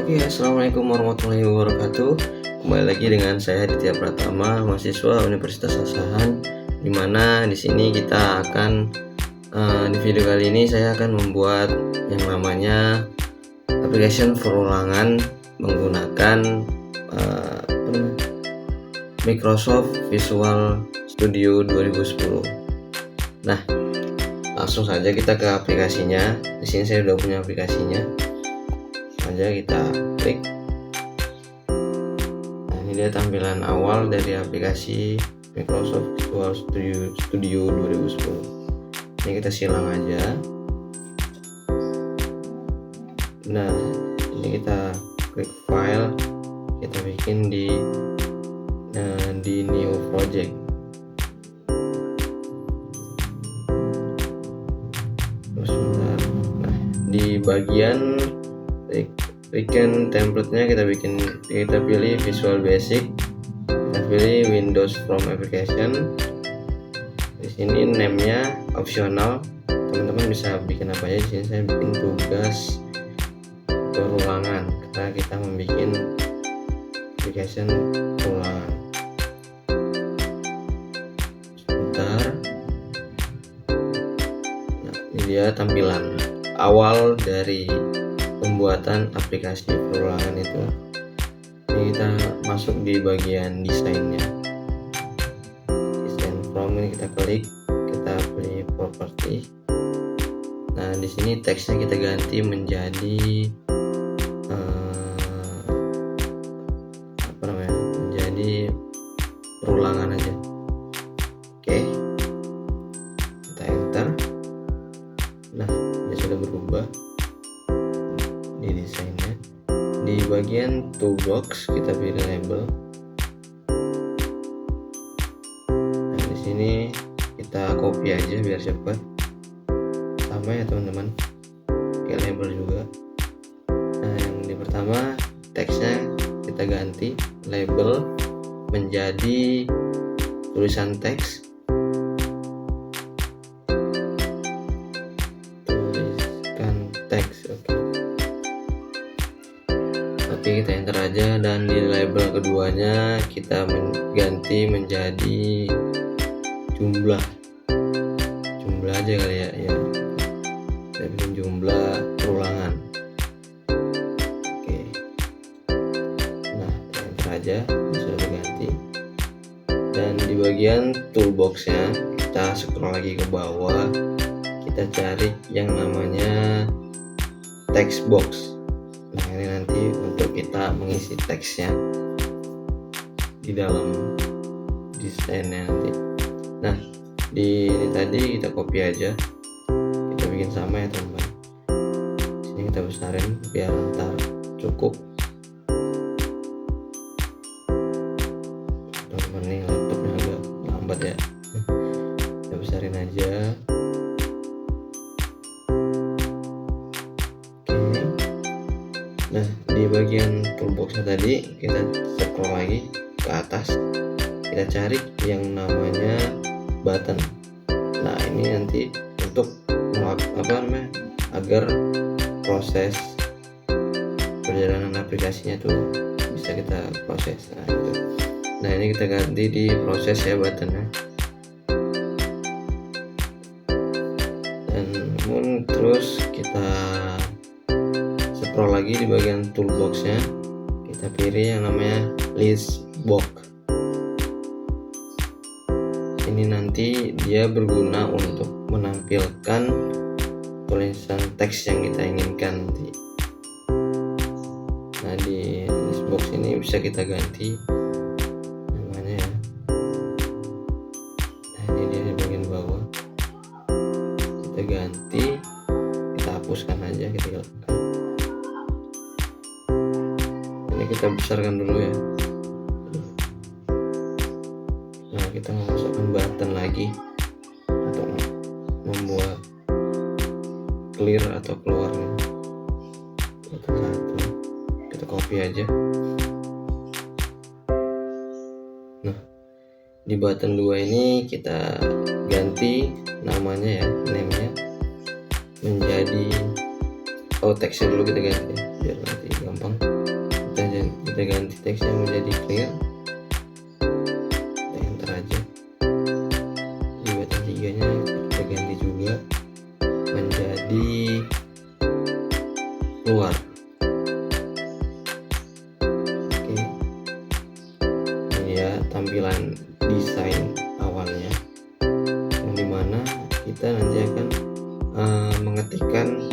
Oke, assalamualaikum warahmatullahi wabarakatuh. Kembali lagi dengan saya Aditya Pratama, mahasiswa Universitas Asahan. Dimana di sini kita akan di video kali ini saya akan membuat yang namanya application perulangan menggunakan Microsoft Visual Studio 2010. Nah, langsung saja kita ke aplikasinya. Di sini saya sudah punya aplikasinya. Aja kita klik. Nah, ini dia tampilan awal dari aplikasi Microsoft Visual Studio 2010. Ini kita silang aja. Nah, ini kita klik file, kita bikin di new project. Nah, di bagian bikin template-nya kita pilih Visual Basic, kita pilih Windows from Application. Di sini name-nya optional, teman-teman bisa bikin apa aja. Di sini saya bikin tugas perulangan karena kita membuat application perulangan. Sebentar. Nah, ini dia tampilan awal dari pembuatan aplikasi perulangan itu. Ini kita masuk di bagian desainnya. Design from, ini kita klik, kita pilih property. Nah, di sini teksnya kita ganti menjadi menjadi perulangan aja. Oke, kita enter. Nah, ini sudah berubah di desainnya. Di bagian toolbox kita pilih label. Nah, di sini kita copy aja biar cepat. Sama ya teman-teman, kayak label juga. Nah, yang di pertama teksnya kita ganti label menjadi tulisan teks. Oke, kita enter aja, dan di label keduanya kita ganti menjadi jumlah aja kali ya, kita bikin jumlah perulangan. Oke, nah kita enter aja, sudah diganti. Dan di bagian toolboxnya kita scroll lagi ke bawah, kita cari yang namanya text box. Nah, ini nanti untuk kita mengisi teksnya di dalam desainnya nanti. Nah, di ini tadi kita copy aja, kita bikin sama ya teman-teman. Sini kita besarin biar ntar cukup. Teman-teman, nih laptopnya agak lambat ya. Kita besarin aja. Nah, di bagian toolboxnya tadi kita scroll lagi ke atas, kita cari yang namanya button. Nah, ini nanti untuk agar proses perjalanan aplikasinya tuh bisa kita proses. Nah, itu. Nah, ini kita ganti di proses ya buttonnya. Dan terus kita scroll lagi di bagian toolboxnya, kita pilih yang namanya list box. Ini nanti dia berguna untuk menampilkan tulisan teks yang kita inginkan nanti. Nah, di list box ini bisa kita ganti namanya ya. Nah, ini dia di bagian bawah, kita ganti, kita hapuskan aja, kita hilangkan. Ini kita besarkan dulu ya. Nah, kita memasukkan button lagi untuk membuat clear atau keluarnya. Button satu kita copy aja. Nah, di button 2 ini kita ganti namanya ya, name-nya menjadi teksnya dulu kita ganti biar nanti gampang. kita ganti teksnya menjadi clear, kita enter aja. Di button 3 nya kita ganti juga menjadi keluar. Oke, ini ya tampilan desain awalnya, yang dimana kita nanti akan mengetikkan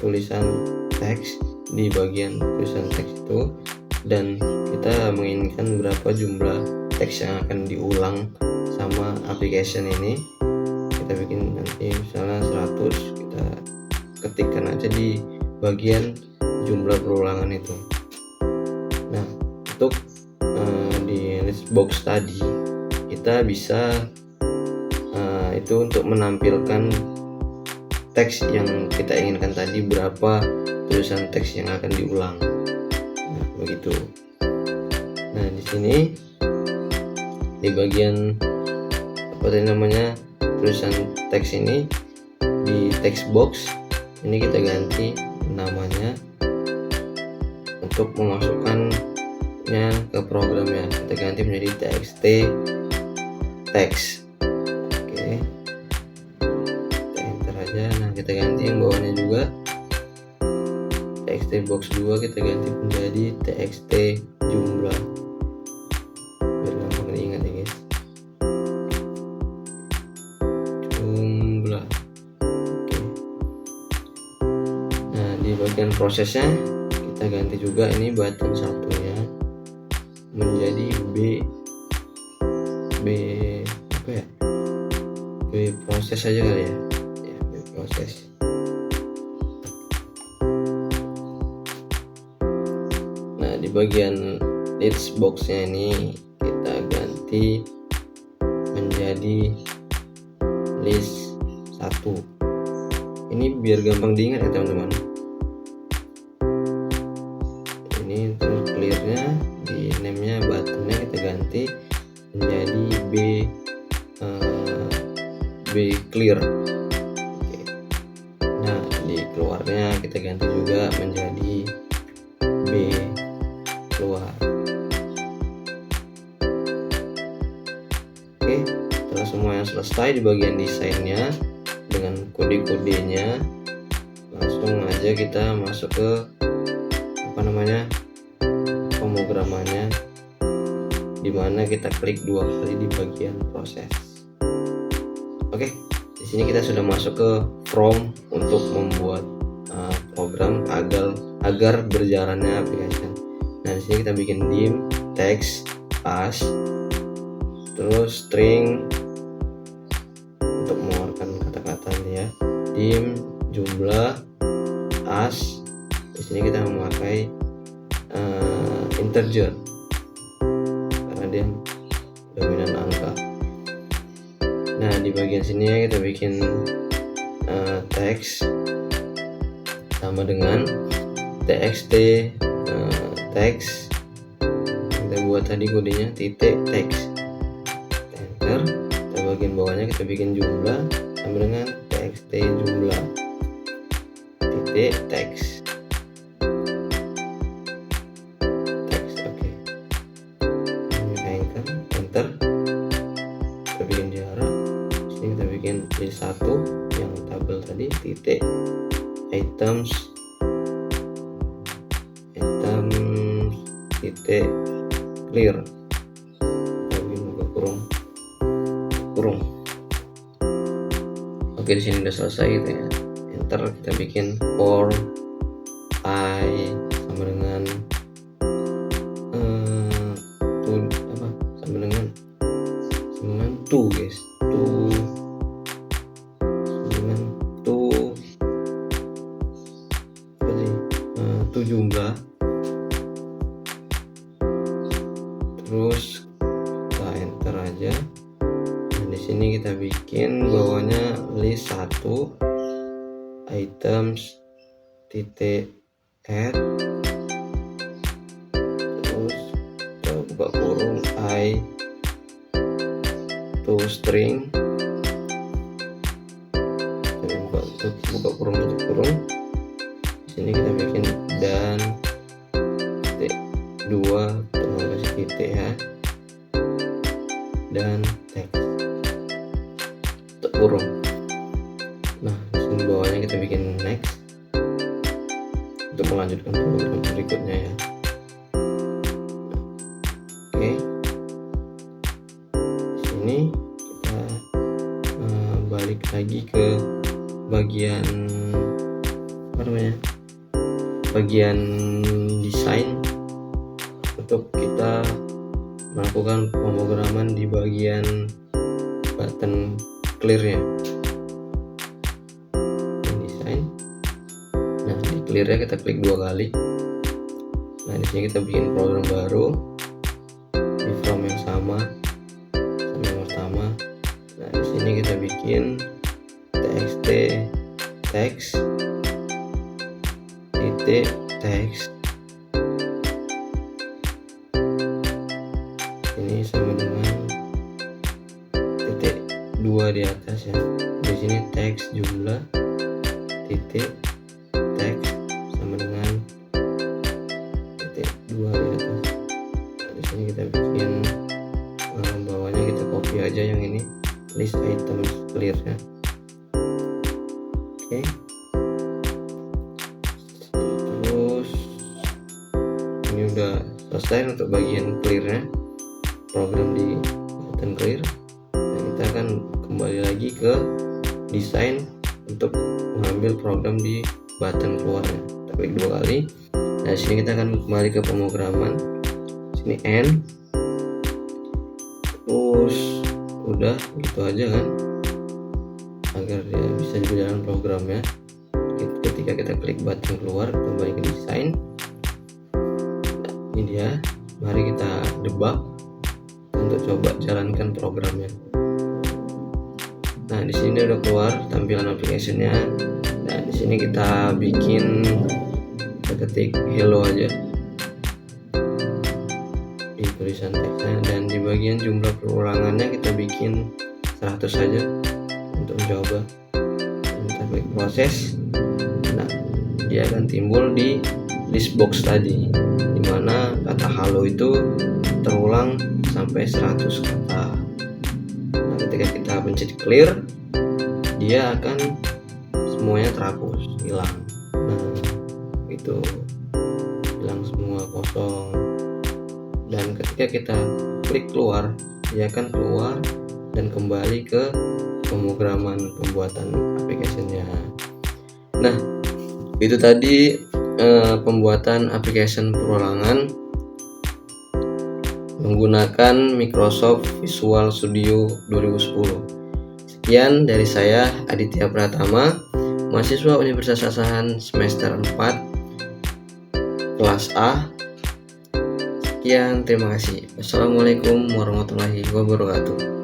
tulisan teks di bagian tulisan teks itu, dan kita menginginkan berapa jumlah teks yang akan diulang sama application ini. Kita bikin nanti misalnya 100, kita ketikkan aja di bagian jumlah perulangan itu. Nah, untuk di list box tadi kita bisa itu untuk menampilkan teks yang kita inginkan tadi, berapa tulisan teks yang akan diulang. Nah, begitu. Nah, di sini di bagian apa tadi namanya tulisan teks ini, di text box ini kita ganti namanya untuk memasukkannya ke programnya, kita ganti menjadi txt text. Oke, kita enter aja. Nah, kita ganti yang bawahnya juga, txt box 2 kita ganti menjadi txt jumlah, biar gampang diingat ya guys, jumlah. Oke. Nah, di bagian prosesnya kita ganti juga ini button satunya menjadi B apa ya, B proses aja kali ya, B proses. Nah, di bagian list boxnya ini kita ganti menjadi list 1. Ini biar gampang diingat ya teman-teman. Ini terus clearnya, di name-nya buttonnya kita ganti menjadi B clear. Oke. Nah, di keluarnya kita ganti juga menjadi B keluar. Oke, setelah semua yang selesai di bagian desainnya dengan kode-kodenya, langsung aja kita masuk ke apa namanya pemrogramannya, dimana kita klik 2 kali di bagian proses. Oke, di sini kita sudah masuk ke from untuk membuat program agar berjalannya aplikasi. Nah, di sini kita bikin dim text as, terus string untuk mengeluarkan kata-kata ya, dim jumlah as. Di sini kita memakai integer karena dia dominan angka. Nah, di bagian sini kita bikin teks sama dengan txt teks, kita buat tadi kodenya titik teks, enter. Di bagian bawahnya kita bikin jumlah sama dengan txt jumlah titik teks. Oke, kita enter, kita bikin jarak. Di sini kita bikin list 1 yang tabel tadi, titik items titik clear, kita bikin buka kurung. Oke, di sini udah selesai gitu ya. Enter, kita bikin for I sama dengan sama dengan 2 guys, 2 jumlah. Terus kita enter aja. Nah, di sini kita bikin bawahnya list 1 items titik add, terus kita buka kurung I to string, kita buka kurung tutup kurung. Di sini kita bikin dan titik dan teks untuk kurung. Nah, di sini bawahnya kita bikin next untuk melanjutkan program berikutnya ya. Oke, di sini kita balik lagi ke bagian bagian desain untuk kita melakukan pemrograman di bagian button clear-nya. Desain. Nah, di clear-nya kita klik 2 kali. Nah, di sini kita bikin program baru di from yang sama yang pertama. Nah, di sini kita bikin txt text titik teks ini sama dengan titik 2 di atas ya. Di sini teks jumlah titik teks sama dengan titik 2 di atas. Nah, di sini kita bikin bawahnya kita copy aja yang ini list items clear ya. Oke. Terus ini udah selesai untuk bagian clearnya program di button clear. Nah, kita akan kembali lagi ke desain untuk mengambil program di button keluarnya. Kita klik 2 kali. Nah, di sini kita akan kembali ke pemrograman. Sini end. Terus udah gitu aja kan, agar dia bisa berjalan programnya. Ketika kita klik button keluar, kembali ke desain. Nah, ini dia. Mari kita debug untuk coba jalankan programnya. Nah, di sini udah keluar tampilan aplikasinya. Nah, di sini kita ketik hello aja di tulisan teksnya, dan di bagian jumlah perulangannya kita bikin 100 saja untuk mencoba. Kita klik proses. Nah, dia akan timbul di list box tadi, dimana kata halo itu terulang sampai 100 kata. Nah, ketika kita pencet clear, dia akan semuanya terhapus, hilang. Nah, itu hilang semua, kosong. Dan ketika kita klik keluar, dia akan keluar dan kembali ke pemrograman pembuatan aplikasinya. Nah, itu tadi pembuatan aplikasi perulangan menggunakan Microsoft Visual Studio 2010. Sekian dari saya, Aditya Pratama, mahasiswa Universitas Asahan semester 4 kelas A. Sekian, terima kasih. Wassalamualaikum warahmatullahi wabarakatuh.